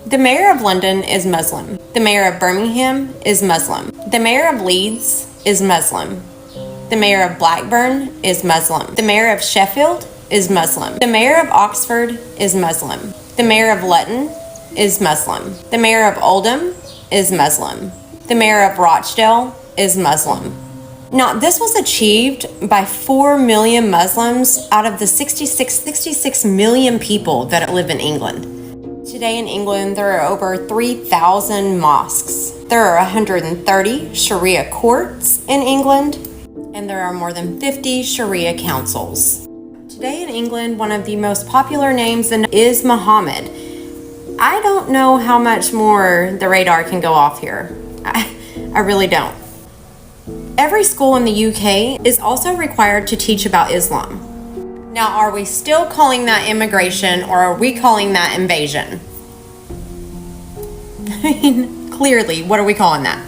The mayor of London is Muslim. The mayor of Birmingham is Muslim. The mayor of Leeds is Muslim. The mayor of Blackburn is Muslim. The mayor of Sheffield is Muslim. The mayor of Oxford is Muslim. The mayor of Luton is Muslim. The mayor of Oldham is Muslim. The mayor of Rochdale is Muslim. Now, this was achieved by 4 million Muslims out of the 66 million people that live in England. Today in England, there are over 3,000 mosques. There are 130 Sharia courts in England, and there are more than 50 Sharia councils. Today in England, one of the most popular names is Muhammad. I don't know how much more the radar can go off here. I really don't. Every school in the UK is also required to teach about Islam. Now, are we still calling that immigration, or are we calling that invasion? I mean, clearly, what are we calling that?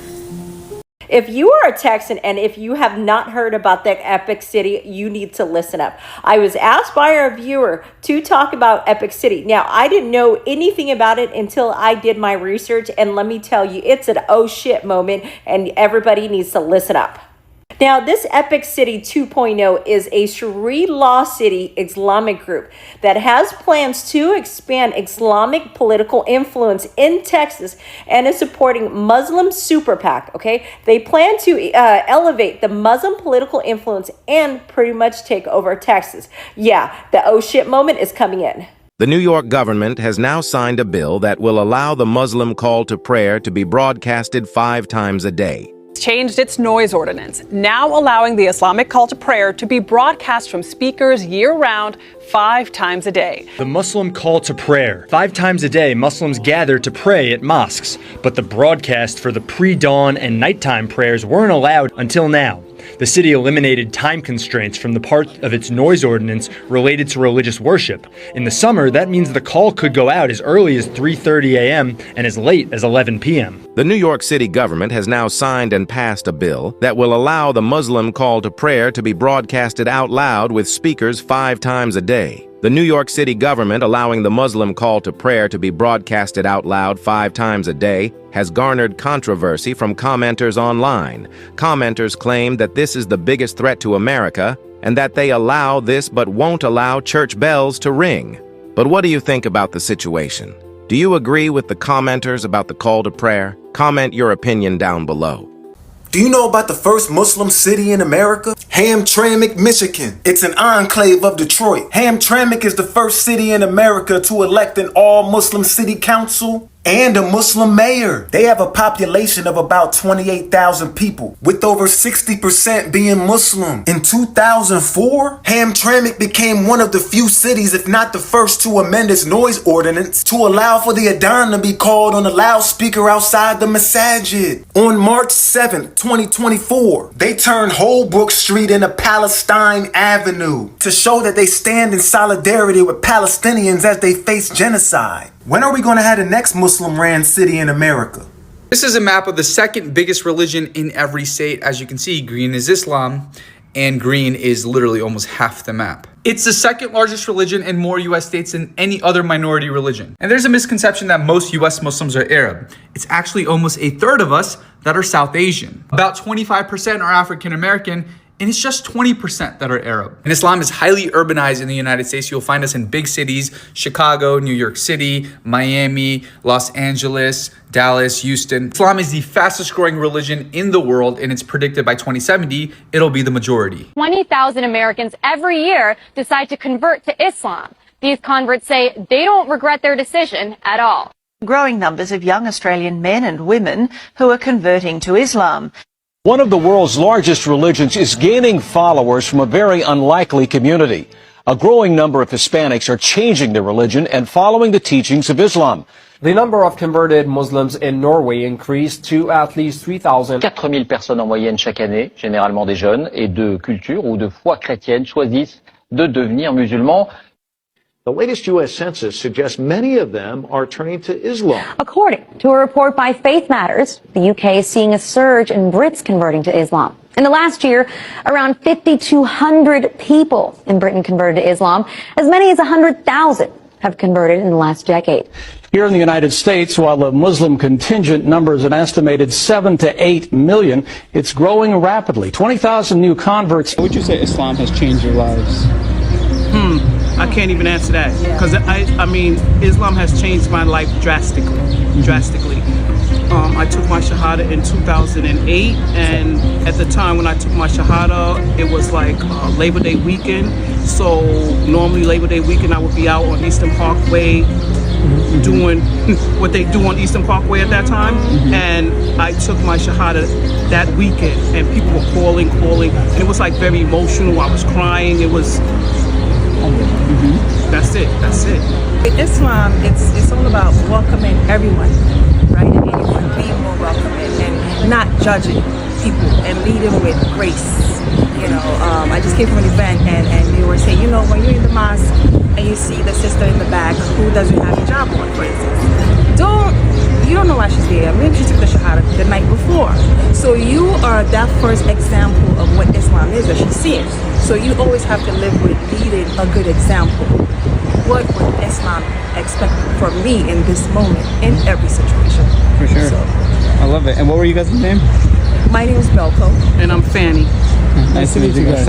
If you are a Texan and if you have not heard about that Epic City, you need to listen up. I was asked by our viewer to talk about Epic City. Now, I didn't know anything about it until I did my research, and let me tell you, it's an oh shit moment, and everybody needs to listen up. Now, this Epic City 2.0 is a Sharia law city Islamic group that has plans to expand Islamic political influence in Texas and is supporting Muslim Super PAC, okay? They plan to elevate the Muslim political influence and pretty much take over Texas. Yeah, the oh shit moment is coming in. The New York government has now signed a bill that will allow the Muslim call to prayer to be broadcasted 5 times a day. Changed its noise ordinance, now allowing the Islamic call to prayer to be broadcast from speakers year-round 5 times a day. The Muslim call to prayer. 5 times a day, Muslims gather to pray at mosques, but the broadcast for the pre-dawn and nighttime prayers weren't allowed until now. The city eliminated time constraints from the part of its noise ordinance related to religious worship. In the summer, that means the call could go out as early as 3:30 a.m. and as late as 11 p.m. The New York City government has now signed and passed a bill that will allow the Muslim call to prayer to be broadcasted out loud with speakers 5 times a day. The New York City government allowing the Muslim call to prayer to be broadcasted out loud 5 times a day has garnered controversy from commenters online. Commenters claim that this is the biggest threat to America and that they allow this but won't allow church bells to ring. But what do you think about the situation? Do you agree with the commenters about the call to prayer? Comment your opinion down below. Do you know about the first Muslim city in America? Hamtramck, Michigan. It's an enclave of Detroit. Hamtramck is the first city in America to elect an all-Muslim city council and a Muslim mayor. They have a population of about 28,000 people, with over 60% being Muslim. In 2004, Hamtramck became one of the few cities, if not the first, to amend its noise ordinance to allow for the adhan to be called on a loudspeaker outside the masajid. On March 7th, 2024, they turned Holbrook Street into Palestine Avenue to show that they stand in solidarity with Palestinians as they face genocide. When are we going to have the next Muslim-ran city in America? This is a map of the second biggest religion in every state. As you can see, green is Islam, and green is literally almost half the map. It's the second largest religion in more US states than any other minority religion. And there's a misconception that most US Muslims are Arab. It's actually almost a third of us that are South Asian. About 25% are African American, and it's just 20% that are Arab. And Islam is highly urbanized in the United States. You'll find us in big cities: Chicago, New York City, Miami, Los Angeles, Dallas, Houston. Islam is the fastest growing religion in the world, and it's predicted by 2070, it'll be the majority. 20,000 Americans every year decide to convert to Islam. These converts say they don't regret their decision at all. Growing numbers of young Australian men and women who are converting to Islam. One of the world's largest religions is gaining followers from a very unlikely community. A growing number of Hispanics are changing their religion and following the teachings of Islam. The number of converted Muslims in Norway increased to at least 3,000. 4000 personnes en moyenne chaque année, généralement des jeunes et de culture ou de foi chrétienne, choisissent de devenir musulmans. The latest U.S. Census suggests many of them are turning to Islam. According to a report by Faith Matters, the UK is seeing a surge in Brits converting to Islam. In the last year, around 5,200 people in Britain converted to Islam, as many as 100,000 have converted in the last decade. Here in the United States, while the Muslim contingent numbers an estimated 7 to 8 million, it's growing rapidly. 20,000 new converts. Would you say Islam has changed your lives? I can't even answer that because I mean, Islam has changed my life drastically. I took my Shahada in 2008, and at the time when I took my Shahada, it was like Labor Day weekend. So normally Labor Day weekend, I would be out on Eastern Parkway doing what they do on Eastern Parkway at that time. And I took my Shahada that weekend, and people were calling, and it was like very emotional. I was crying. It was. That's it. In Islam, it's all about welcoming everyone, right? And anyone being more welcoming and not judging people and leading with grace. You know, I just came from an event and they were saying, you know, when you're in the mosque and you see the sister in the back who doesn't have a job on, for instance, you don't know why she's there. Maybe she took the Shahada the night before. So you are that first example of what Islam is that she's seeing. So you always have to live with leading a good example. What would Islam expect from me in this moment, in every situation? For sure. So, I love it. And what were you guys' name? my name is Belko. And I'm Fanny. Nice to meet you guys.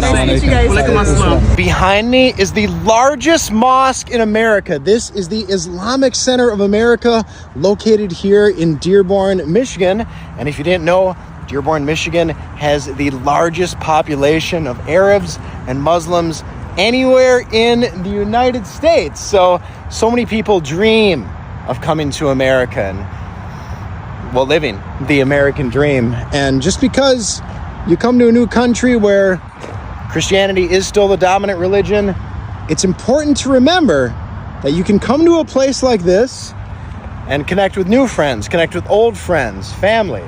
Behind me is the largest mosque in America. This is the Islamic Center of America, located here in Dearborn, Michigan. And if you didn't know, Dearborn, Michigan has the largest population of Arabs and Muslims anywhere in the United States. So many people dream of coming to America and, well, living the American dream. And just because you come to a new country where Christianity is still the dominant religion, it's important to remember that you can come to a place like this and connect with new friends, connect with old friends, family.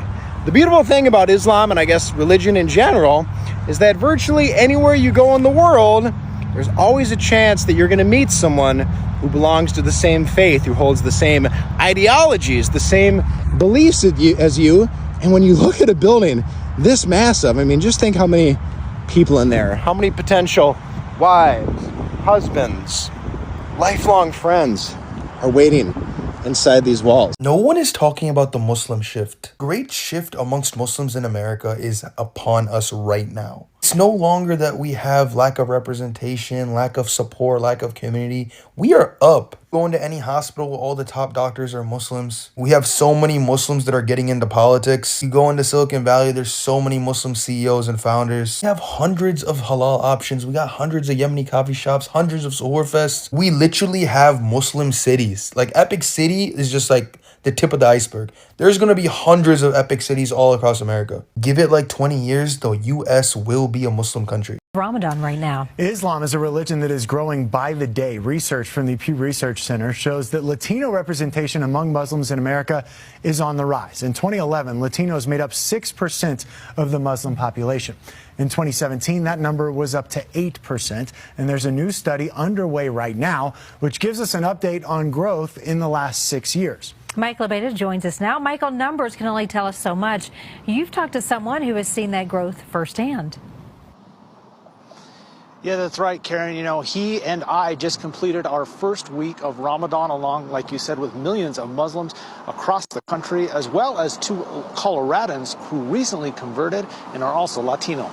The beautiful thing about Islam, and I guess religion in general, is that virtually anywhere you go in the world, there's always a chance that you're going to meet someone who belongs to the same faith, who holds the same ideologies, the same beliefs as you. And when you look at a building this massive, I mean, just think how many people in there, how many potential wives, husbands, lifelong friends are waiting inside these walls. No one is talking about the Muslim shift. Great shift amongst Muslims in America is upon us right now. It's no longer that we have lack of representation, lack of support, lack of community. We are up. Go into any hospital, all the top doctors are Muslims. We have so many Muslims that are getting into politics. You go into Silicon Valley, there's so many Muslim CEOs and founders. We have hundreds of halal options. We got hundreds of Yemeni coffee shops, hundreds of Suhoor fests. We literally have Muslim cities. Like Epic City is just like the tip of the iceberg. There's going to be hundreds of epic cities all across America. Give it like 20 years, the U.S. will be a Muslim country. Ramadan right now. Islam is a religion that is growing by the day. Research from the Pew Research Center shows that Latino representation among Muslims in America is on the rise. In 2011, Latinos made up 6% of the Muslim population. In 2017, that number was up to 8%. And there's a new study underway right now, which gives us an update on growth in the last 6 years. Mike Lebeda joins us now. Michael, numbers can only tell us so much. You've talked to someone who has seen that growth firsthand. Yeah, that's right, Karen. You know, he and I just completed our first week of Ramadan along, like you said, with millions of Muslims across the country, as well as 2 Coloradans who recently converted and are also Latino.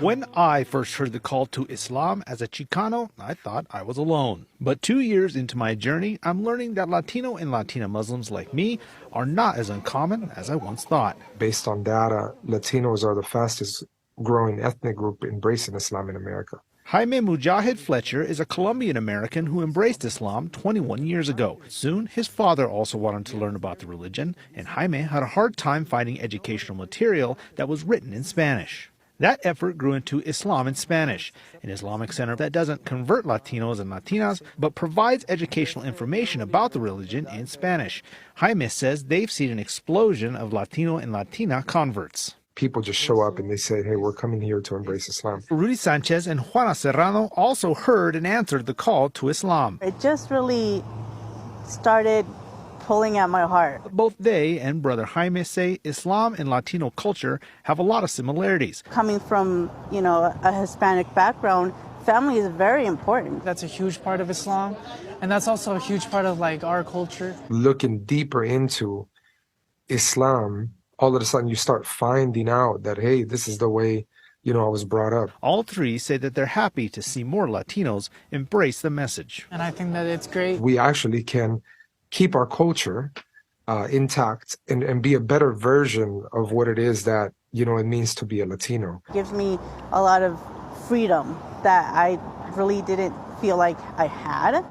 When I first heard the call to Islam as a Chicano, I thought I was alone. But 2 years into my journey, I'm learning that Latino and Latina Muslims like me are not as uncommon as I once thought. Based on data, Latinos are the fastest growing ethnic group embracing Islam in America. Jaime Mujahid Fletcher is a Colombian American who embraced Islam 21 years ago. Soon, his father also wanted to learn about the religion, and Jaime had a hard time finding educational material that was written in Spanish. That effort grew into Islam in Spanish, an Islamic center that doesn't convert Latinos and Latinas, but provides educational information about the religion in Spanish. Jaime says they've seen an explosion of Latino and Latina converts. People just show up and they say, hey, we're coming here to embrace Islam. Rudy Sanchez and Juana Serrano also heard and answered the call to Islam. It just really started pulling at my heart. Both they and Brother Jaime say Islam and Latino culture have a lot of similarities. Coming from, a Hispanic background, family is very important. That's a huge part of Islam, and that's also a huge part of like our culture. Looking deeper into Islam, all of a sudden you start finding out that, hey, this is the way, I was brought up. All three say that they're happy to see more Latinos embrace the message. And I think that it's great. We actually can keep our culture intact and be a better version of what it is that, it means to be a Latino. It gives me a lot of freedom that I really didn't feel like I had.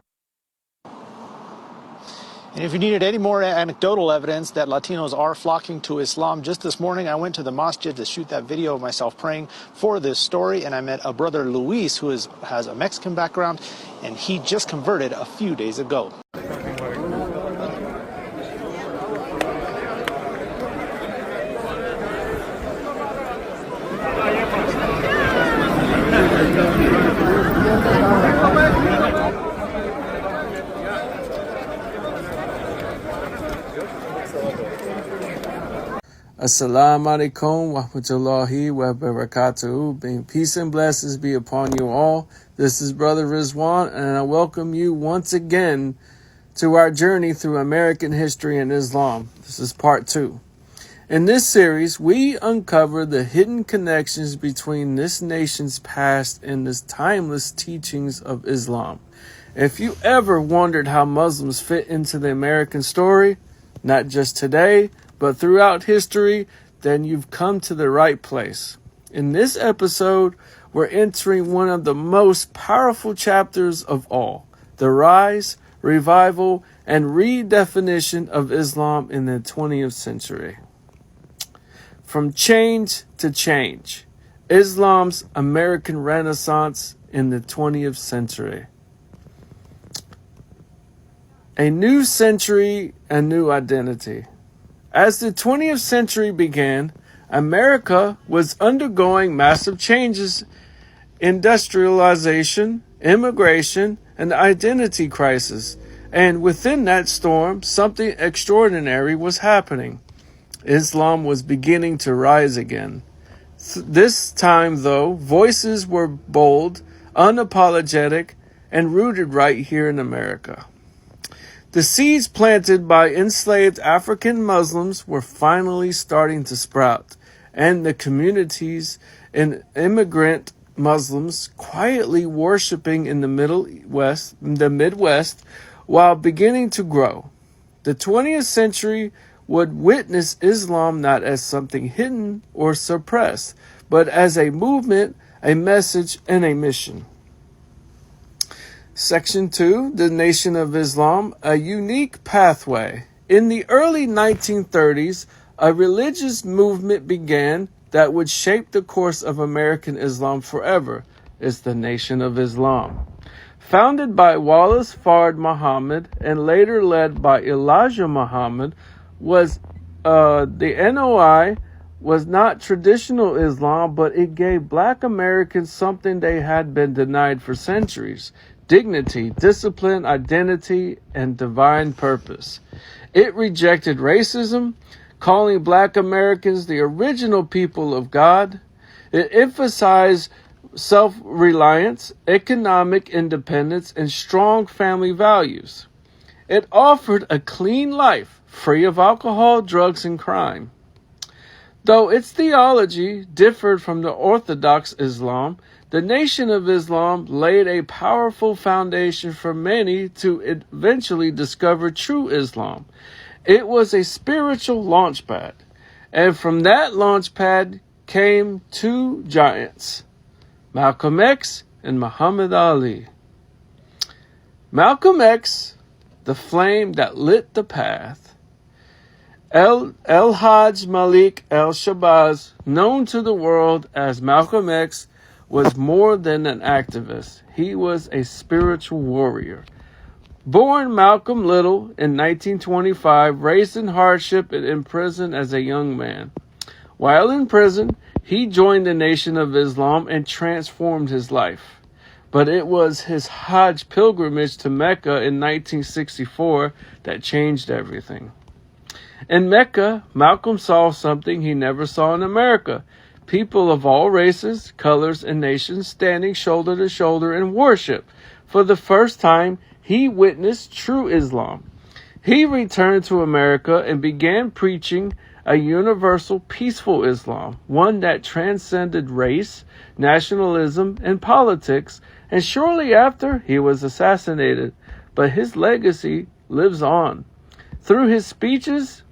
And if you needed any more anecdotal evidence that Latinos are flocking to Islam, just this morning I went to the masjid to shoot that video of myself praying for this story, and I met a brother Luis who has a Mexican background, and he just converted a few days ago. Assalamu alaikum wa rahmatullahi wa barakatuhu. Peace and blessings be upon you all. This is Brother Rizwan, and I welcome you once again to our journey through American history and Islam. This is part 2. In this series, we uncover the hidden connections between this nation's past and the timeless teachings of Islam. If you ever wondered how Muslims fit into the American story, not just today, but throughout history, then you've come to the right place. In this episode, we're entering one of the most powerful chapters of all, the rise, revival, and redefinition of Islam in the 20th century. From change to change, Islam's American Renaissance in the 20th century. A new century, a new identity. As the 20th century began, America was undergoing massive changes: industrialization, immigration, and identity crisis. And within that storm, something extraordinary was happening. Islam was beginning to rise again. This time, though, voices were bold, unapologetic, and rooted right here in America. The seeds planted by enslaved African Muslims were finally starting to sprout, and the communities and immigrant Muslims quietly worshiping in the Midwest, while beginning to grow. The 20th century would witness Islam not as something hidden or suppressed, but as a movement, a message, and a mission. Section 2, the Nation of Islam, a unique pathway. In the early 1930s, a religious movement began that would shape the course of American Islam forever. It's the Nation of Islam. Founded by Wallace Fard Muhammad and later led by Elijah Muhammad, the NOI was not traditional Islam, but it gave Black Americans something they had been denied for centuries: dignity, discipline, identity, and divine purpose. It rejected racism, calling Black Americans the original people of God. It emphasized self-reliance, economic independence, and strong family values. It offered a clean life, free of alcohol, drugs, and crime. Though its theology differed from the Orthodox Islam, the Nation of Islam laid a powerful foundation for many to eventually discover true Islam. It was a spiritual launchpad, and from that launchpad came two giants, Malcolm X and Muhammad Ali. Malcolm X, the flame that lit the path. El-Hajj Malik El-Shabazz, known to the world as Malcolm X, was more than an activist. He was a spiritual warrior. Born Malcolm Little in 1925, raised in hardship and in prison as a young man. While in prison, he joined the Nation of Islam and transformed his life. But it was his Hajj pilgrimage to Mecca in 1964 that changed everything. In Mecca, Malcolm saw something he never saw in America. people of all races, colors, and nations standing shoulder to shoulder in worship. For the first time, he witnessed true Islam. He returned to America and began preaching a universal, peaceful Islam, one that transcended race, nationalism, and politics, and shortly after, he was assassinated. But his legacy lives on. Through his speeches,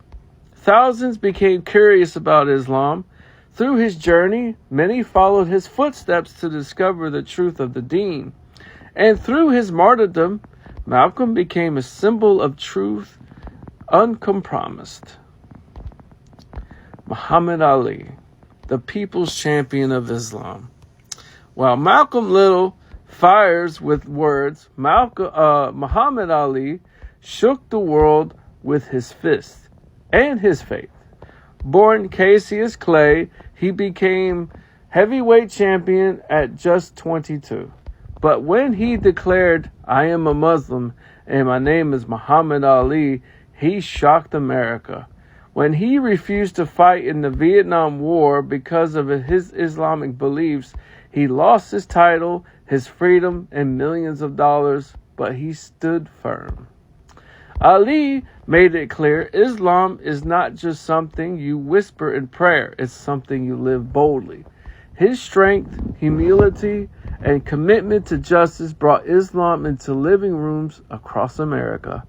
thousands became curious about Islam. Through his journey, many followed his footsteps to discover the truth of the deen. And through his martyrdom, Malcolm became a symbol of truth, uncompromised. Muhammad Ali, the people's champion of Islam. While Malcolm Little fires with words, Muhammad Ali shook the world with his fist and his faith. Born Cassius Clay, he became heavyweight champion at just 22. But when he declared, "I am a Muslim and my name is Muhammad Ali," he shocked America. When he refused to fight in the Vietnam War because of his Islamic beliefs, he lost his title, his freedom, and millions of dollars, but he stood firm. Ali made it clear Islam is not just something you whisper in prayer, it's something you live boldly. His strength, humility, and commitment to justice brought Islam into living rooms across America.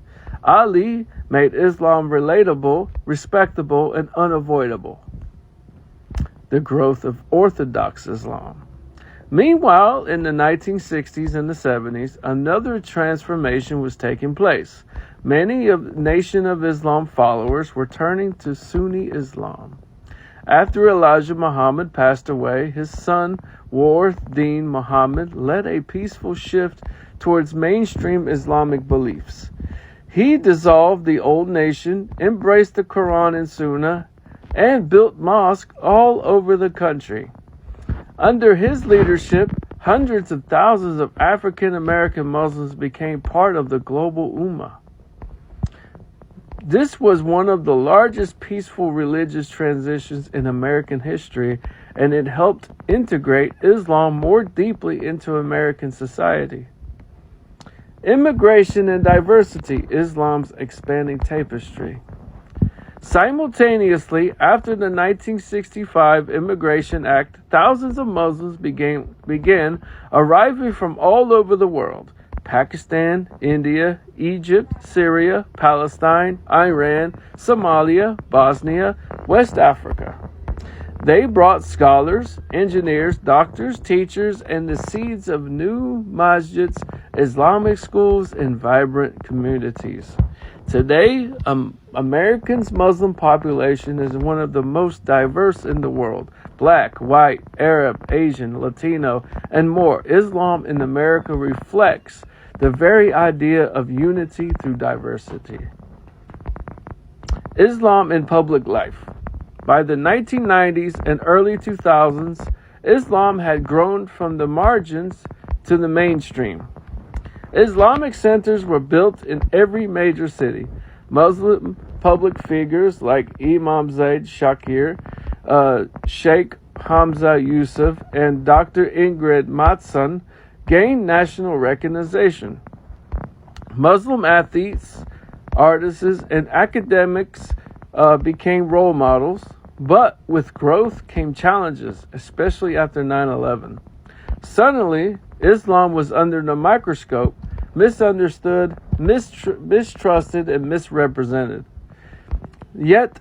Ali made Islam relatable, respectable, and unavoidable. The growth of Orthodox Islam. Meanwhile, in the 1960s and the 70s, another transformation was taking place. Many of Nation of Islam followers were turning to Sunni Islam. After Elijah Muhammad passed away, his son, Warith Deen Muhammad, led a peaceful shift towards mainstream Islamic beliefs. He dissolved the old nation, embraced the Quran and Sunnah, and built mosques all over the country. Under his leadership, hundreds of thousands of African American Muslims became part of the global Ummah. This was one of the largest peaceful religious transitions in American history, and it helped integrate Islam more deeply into American society. Immigration and diversity, Islam's expanding tapestry. Simultaneously, after the 1965 Immigration Act, thousands of Muslims began arriving from all over the world. Pakistan, India, Egypt, Syria, Palestine, Iran, Somalia, Bosnia, West Africa. They brought scholars, engineers, doctors, teachers, and the seeds of new masjids, Islamic schools, and vibrant communities. Today, Americans' Muslim population is one of the most diverse in the world. Black, white, Arab, Asian, Latino, and more. Islam in America reflects the very idea of unity through diversity. Islam in public life. By the 1990s and early 2000s, Islam had grown from the margins to the mainstream. Islamic centers were built in every major city. Muslim public figures like Imam Zaid Shakir, Sheikh Hamza Yusuf, and Dr. Ingrid Mattson gained national recognition. Muslim athletes, artists, and academics became role models, but with growth came challenges, especially after 9/11. Suddenly, Islam was under the microscope, misunderstood, mistrusted, and misrepresented. Yet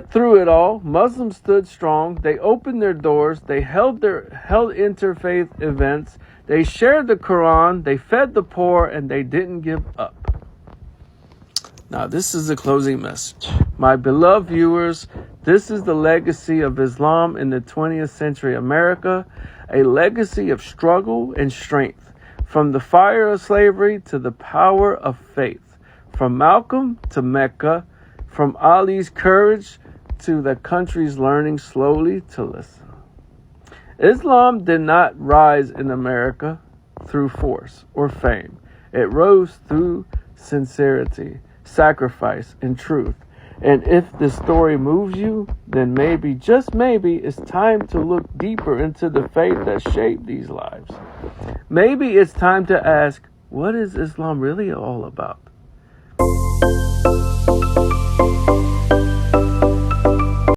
through it all, Muslims stood strong. They opened their doors. They held interfaith events. They shared the Quran. They fed the poor, and they didn't give up. Now, this is the closing message. My beloved viewers, this is the legacy of Islam in the 20th century America, a legacy of struggle and strength, from the fire of slavery to the power of faith, from Malcolm to Mecca, from Ali's courage to the country's learning slowly to listen. Islam did not rise in America through force or fame. It rose through sincerity, sacrifice, and truth. And if this story moves you, then maybe, just maybe, it's time to look deeper into the faith that shaped these lives. Maybe it's time to ask, what is Islam really all about?